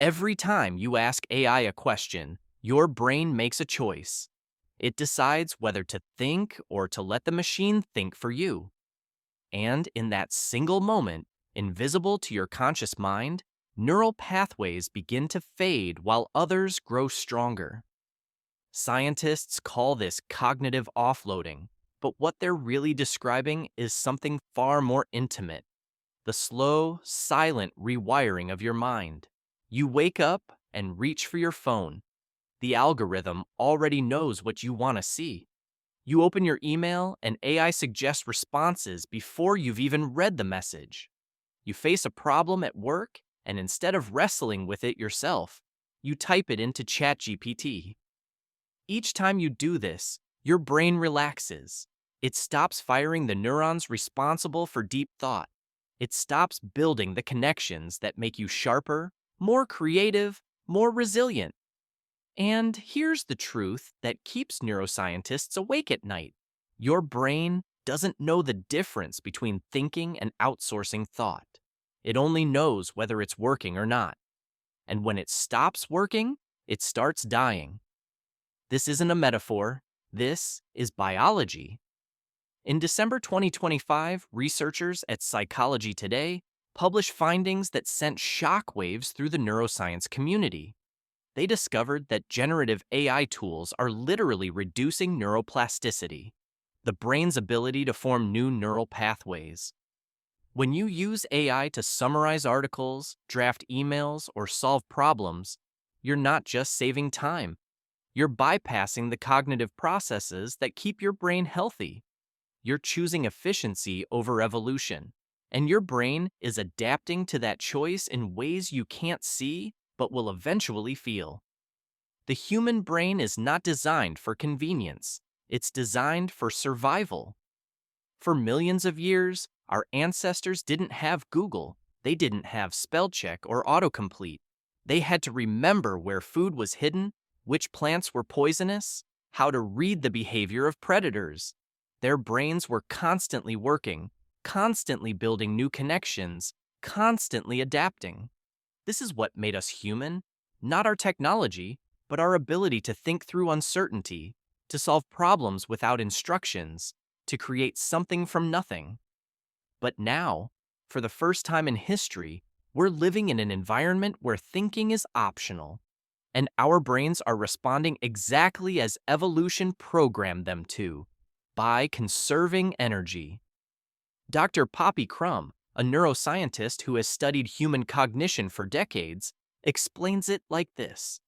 Every time you ask AI a question, your brain makes a choice. It decides whether to think or to let the machine think for you. And in that single moment, invisible to your conscious mind, neural pathways begin to fade while others grow stronger. Scientists call this cognitive offloading, but what they're really describing is something far more intimate: the slow, silent rewiring of your mind. You wake up and reach for your phone. The algorithm already knows what you want to see. You open your email and AI suggests responses before you've even read the message. You face a problem at work, and instead of wrestling with it yourself, you type it into ChatGPT. Each time you do this, your brain relaxes. It stops firing the neurons responsible for deep thought. It stops building the connections that make you sharper, more creative, more resilient. And here's the truth that keeps neuroscientists awake at night. Your brain doesn't know the difference between thinking and outsourcing thought. It only knows whether it's working or not. And when it stops working, it starts dying. This isn't a metaphor. This is biology. In December 2025, researchers at Psychology Today published findings that sent shockwaves through the neuroscience community. They discovered that generative AI tools are literally reducing neuroplasticity, the brain's ability to form new neural pathways. When you use AI to summarize articles, draft emails, or solve problems, you're not just saving time. You're bypassing the cognitive processes that keep your brain healthy. You're choosing efficiency over evolution, and your brain is adapting to that choice in ways you can't see but will eventually feel. The human brain is not designed for convenience. It's designed for survival. For millions of years, our ancestors didn't have Google. They didn't have spell check or autocomplete. They had to remember where food was hidden, which plants were poisonous, how to read the behavior of predators. Their brains were constantly working, constantly building new connections, constantly adapting. This is what made us human, not our technology, but our ability to think through uncertainty, to solve problems without instructions, to create something from nothing. But now, for the first time in history, we're living in an environment where thinking is optional, and our brains are responding exactly as evolution programmed them to, by conserving energy. Dr. Poppy Crum, a neuroscientist who has studied human cognition for decades, explains it like this.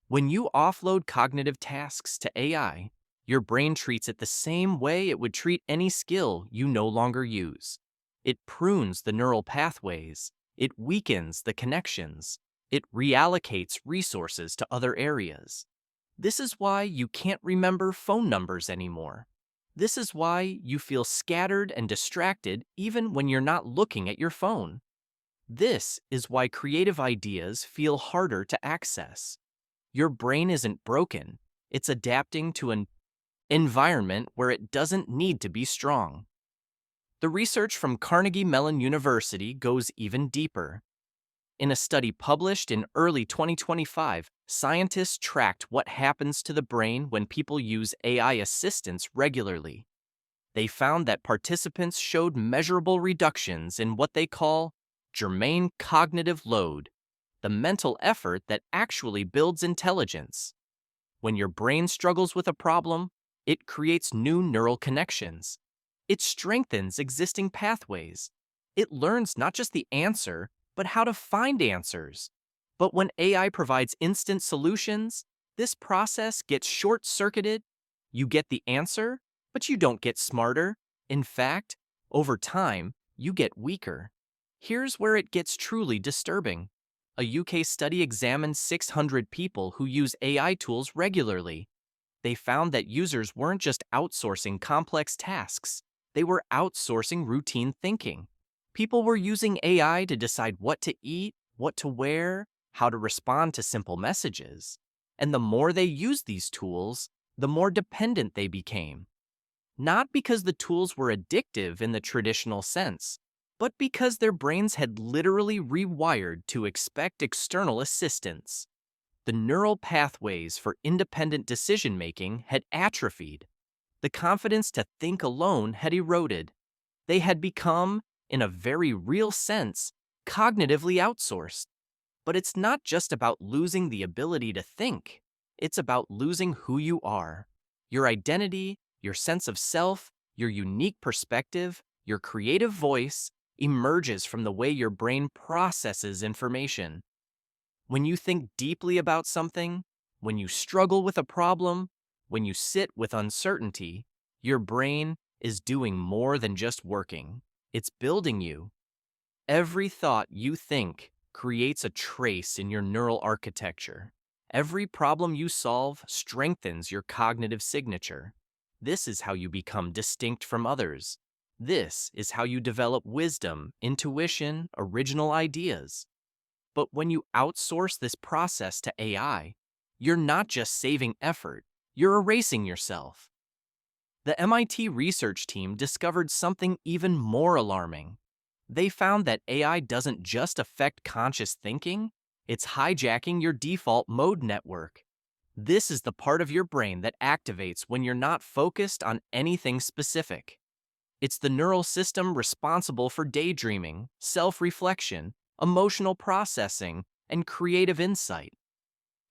When you offload cognitive tasks to AI, your brain treats it the same way it would treat any skill you no longer use. It prunes the neural pathways. It weakens the connections. It reallocates resources to other areas. This is why you can't remember phone numbers anymore. This is why you feel scattered and distracted even when you're not looking at your phone. This is why creative ideas feel harder to access. Your brain isn't broken. It's adapting to an environment where it doesn't need to be strong. The research from Carnegie Mellon University goes even deeper. In a study published in early 2025, scientists tracked what happens to the brain when people use AI assistants regularly. They found that participants showed measurable reductions in what they call germane cognitive load, the mental effort that actually builds intelligence. When your brain struggles with a problem, it creates new neural connections. It strengthens existing pathways. It learns not just the answer, but how to find answers. But when AI provides instant solutions, this process gets short-circuited. You get the answer, but you don't get smarter. In fact, over time, you get weaker. Here's where it gets truly disturbing. A UK study examined 600 people who use AI tools regularly. They found that users weren't just outsourcing complex tasks. They were outsourcing routine thinking. People were using AI to decide what to eat, what to wear, how to respond to simple messages. And the more they used these tools, the more dependent they became. Not because the tools were addictive in the traditional sense, but because their brains had literally rewired to expect external assistance. The neural pathways for independent decision-making had atrophied. The confidence to think alone had eroded. They had become, in a very real sense, cognitively outsourced. But it's not just about losing the ability to think. It's about losing who you are. Your identity, your sense of self, your unique perspective, your creative voice emerges from the way your brain processes information. When you think deeply about something, when you struggle with a problem, when you sit with uncertainty, your brain is doing more than just working. It's building you. Every thought you think creates a trace in your neural architecture. Every problem you solve strengthens your cognitive signature. This is how you become distinct from others. This is how you develop wisdom, intuition, original ideas. But when you outsource this process to AI, you're not just saving effort, you're erasing yourself. The MIT research team discovered something even more alarming. They found that AI doesn't just affect conscious thinking, it's hijacking your default mode network. This is the part of your brain that activates when you're not focused on anything specific. It's the neural system responsible for daydreaming, self-reflection, emotional processing, and creative insight.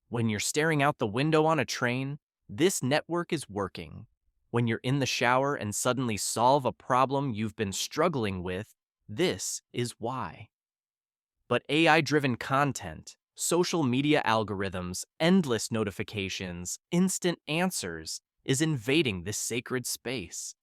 When you're staring out the window on a train, this network is working. When you're in the shower and suddenly solve a problem you've been struggling with, this is why. But AI-driven content, social media algorithms, endless notifications, instant answers is invading this sacred space.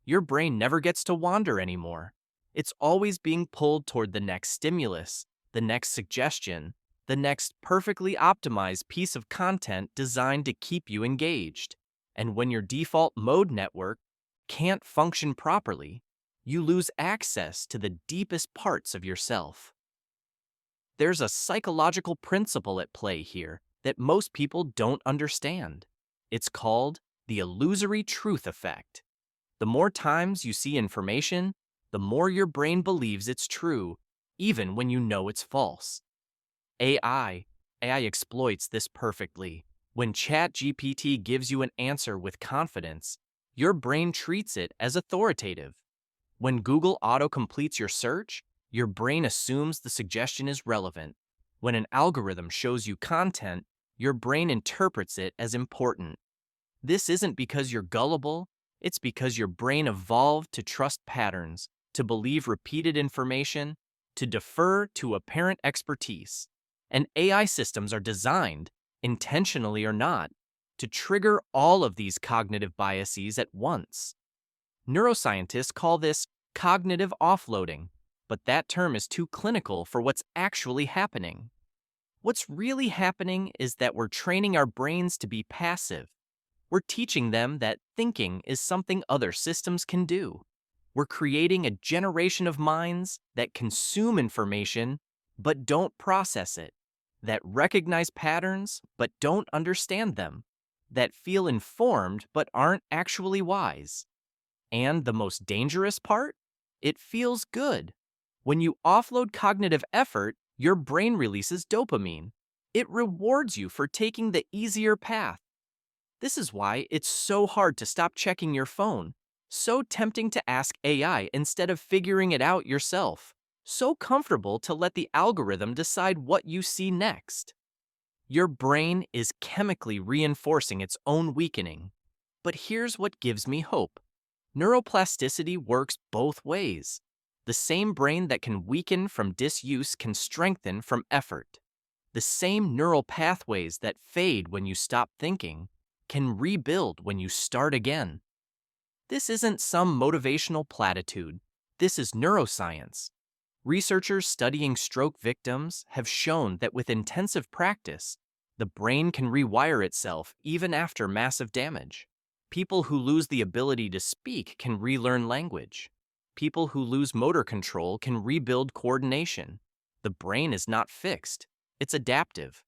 Your brain never gets to wander anymore. It's always being pulled toward the next stimulus, the next suggestion, the next perfectly optimized piece of content designed to keep you engaged. And when your default mode network can't function properly, you lose access to the deepest parts of yourself. There's a psychological principle at play here that most people don't understand. It's called the illusory truth effect. The more times you see information, the more your brain believes it's true, even when you know it's false. AI exploits this perfectly. When ChatGPT gives you an answer with confidence, your brain treats it as authoritative. When Google auto-completes your search, your brain assumes the suggestion is relevant. When an algorithm shows you content, your brain interprets it as important. This isn't because you're gullible, it's because your brain evolved to trust patterns, to believe repeated information, to defer to apparent expertise. And AI systems are designed, intentionally or not, to trigger all of these cognitive biases at once. Neuroscientists call this cognitive offloading, but that term is too clinical for what's actually happening. What's really happening is that we're training our brains to be passive. We're teaching them that thinking is something other systems can do. We're creating a generation of minds that consume information but don't process it, that recognize patterns but don't understand them, that feel informed but aren't actually wise. And the most dangerous part? It feels good. When you offload cognitive effort, your brain releases dopamine. It rewards you for taking the easier path. This is why it's so hard to stop checking your phone, so tempting to ask AI instead of figuring it out yourself, so comfortable to let the algorithm decide what you see next. Your brain is chemically reinforcing its own weakening. But here's what gives me hope. Neuroplasticity works both ways. The same brain that can weaken from disuse can strengthen from effort. The same neural pathways that fade when you stop thinking can rebuild when you start again. This isn't some motivational platitude. This is neuroscience. Researchers studying stroke victims have shown that with intensive practice, the brain can rewire itself even after massive damage. People who lose the ability to speak can relearn language. People who lose motor control can rebuild coordination. The brain is not fixed, it's adaptive.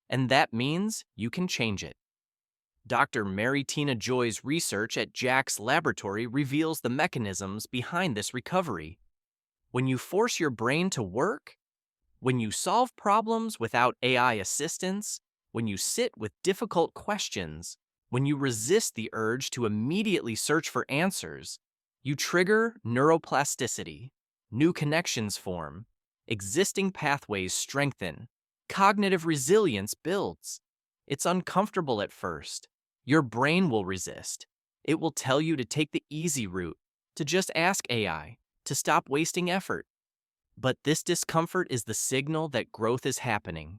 And that means you can change it. Dr. Mary Tina Joy's research at Jack's laboratory reveals the mechanisms behind this recovery. When you force your brain to work, when you solve problems without AI assistance, when you sit with difficult questions, when you resist the urge to immediately search for answers, you trigger neuroplasticity. New connections form, existing pathways strengthen, cognitive resilience builds. It's uncomfortable at first. Your brain will resist. It will tell you to take the easy route, to just ask AI, to stop wasting effort. But this discomfort is the signal that growth is happening.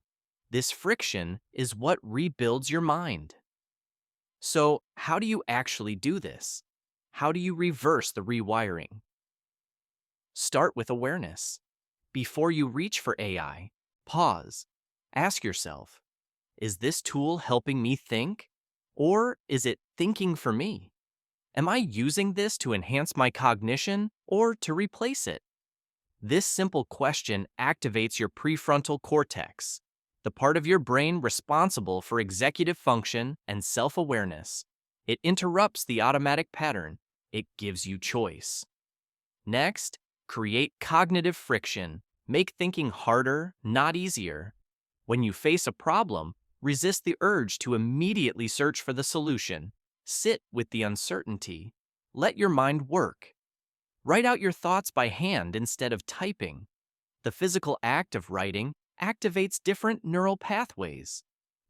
This friction is what rebuilds your mind. So, how do you actually do this? How do you reverse the rewiring? Start with awareness. Before you reach for AI, pause. Ask yourself, is this tool helping me think? Or is it thinking for me? Am I using this to enhance my cognition or to replace it? This simple question activates your prefrontal cortex, the part of your brain responsible for executive function and self-awareness. It interrupts the automatic pattern. It gives you choice. Next, create cognitive friction. Make thinking harder, not easier. When you face a problem, resist the urge to immediately search for the solution. Sit with the uncertainty. Let your mind work. Write out your thoughts by hand instead of typing. The physical act of writing activates different neural pathways.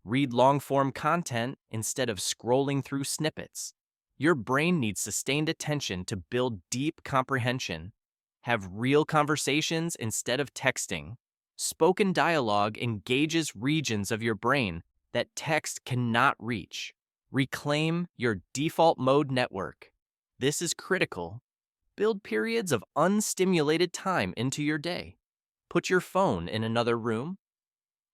Read long-form content instead of scrolling through snippets. Your brain needs sustained attention to build deep comprehension. Have real conversations instead of texting. Spoken dialogue engages regions of your brain that text cannot reach. Reclaim your default mode network. This is critical. Build periods of unstimulated time into your day. Put your phone in another room.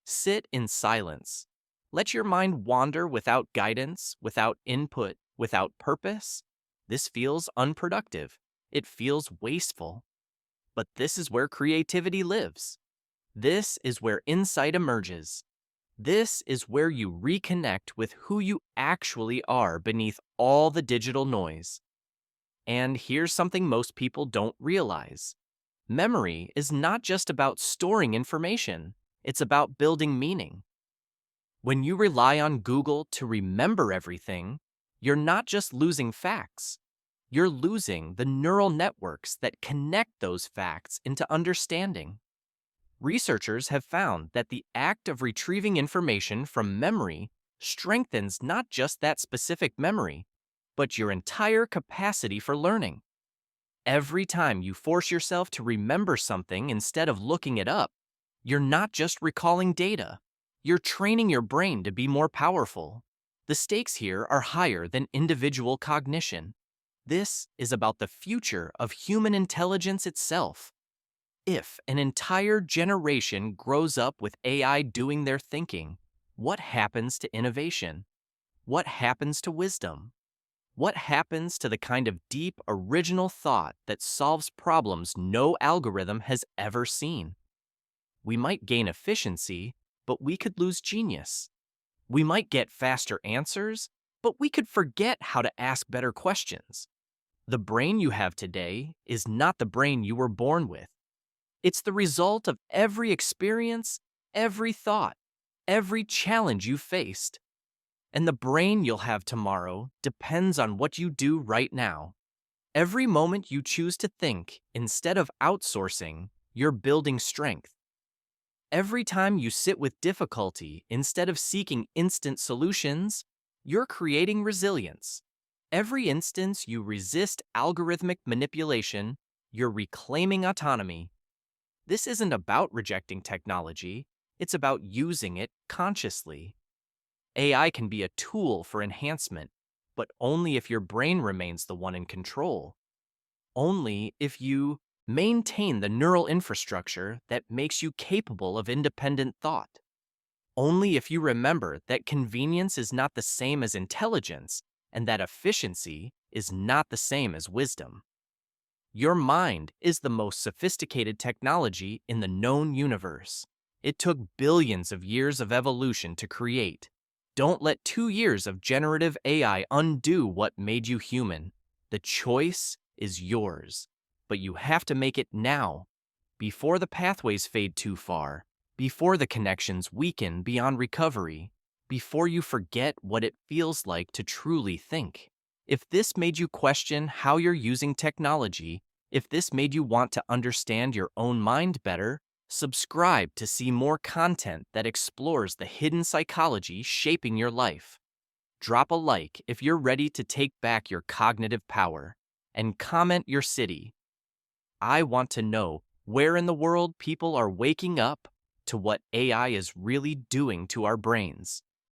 Sit in silence. Let your mind wander without guidance, without input, without purpose. This feels unproductive. It feels wasteful. But this is where creativity lives. This is where insight emerges. This is where you reconnect with who you actually are beneath all the digital noise. And here's something most people don't realize. Memory is not just about storing information, it's about building meaning. When you rely on Google to remember everything, you're not just losing facts. You're losing the neural networks that connect those facts into understanding. Researchers have found that the act of retrieving information from memory strengthens not just that specific memory, but your entire capacity for learning. Every time you force yourself to remember something instead of looking it up, you're not just recalling data. You're training your brain to be more powerful. The stakes here are higher than individual cognition. This is about the future of human intelligence itself. If an entire generation grows up with AI doing their thinking, what happens to innovation? What happens to wisdom? What happens to the kind of deep, original thought that solves problems no algorithm has ever seen? We might gain efficiency, but we could lose genius. We might get faster answers, but we could forget how to ask better questions. The brain you have today is not the brain you were born with. It's the result of every experience, every thought, every challenge you faced. And the brain you'll have tomorrow depends on what you do right now. Every moment you choose to think instead of outsourcing, you're building strength. Every time you sit with difficulty instead of seeking instant solutions, you're creating resilience. Every instance you resist algorithmic manipulation, you're reclaiming autonomy. This isn't about rejecting technology, it's about using it consciously. AI can be a tool for enhancement, but only if your brain remains the one in control. Only if you maintain the neural infrastructure that makes you capable of independent thought. Only if you remember that convenience is not the same as intelligence and that efficiency is not the same as wisdom. Your mind is the most sophisticated technology in the known universe. It took billions of years of evolution to create. Don't let 2 years of generative AI undo what made you human. The choice is yours, but you have to make it now. before the pathways fade too far, before the connections weaken beyond recovery, before you forget what it feels like to truly think. If this made you question how you're using technology, if this made you want to understand your own mind better, subscribe to see more content that explores the hidden psychology shaping your life. Drop a like if you're ready to take back your cognitive power, and comment your city. I want to know where in the world people are waking up to what AI is really doing to our brains.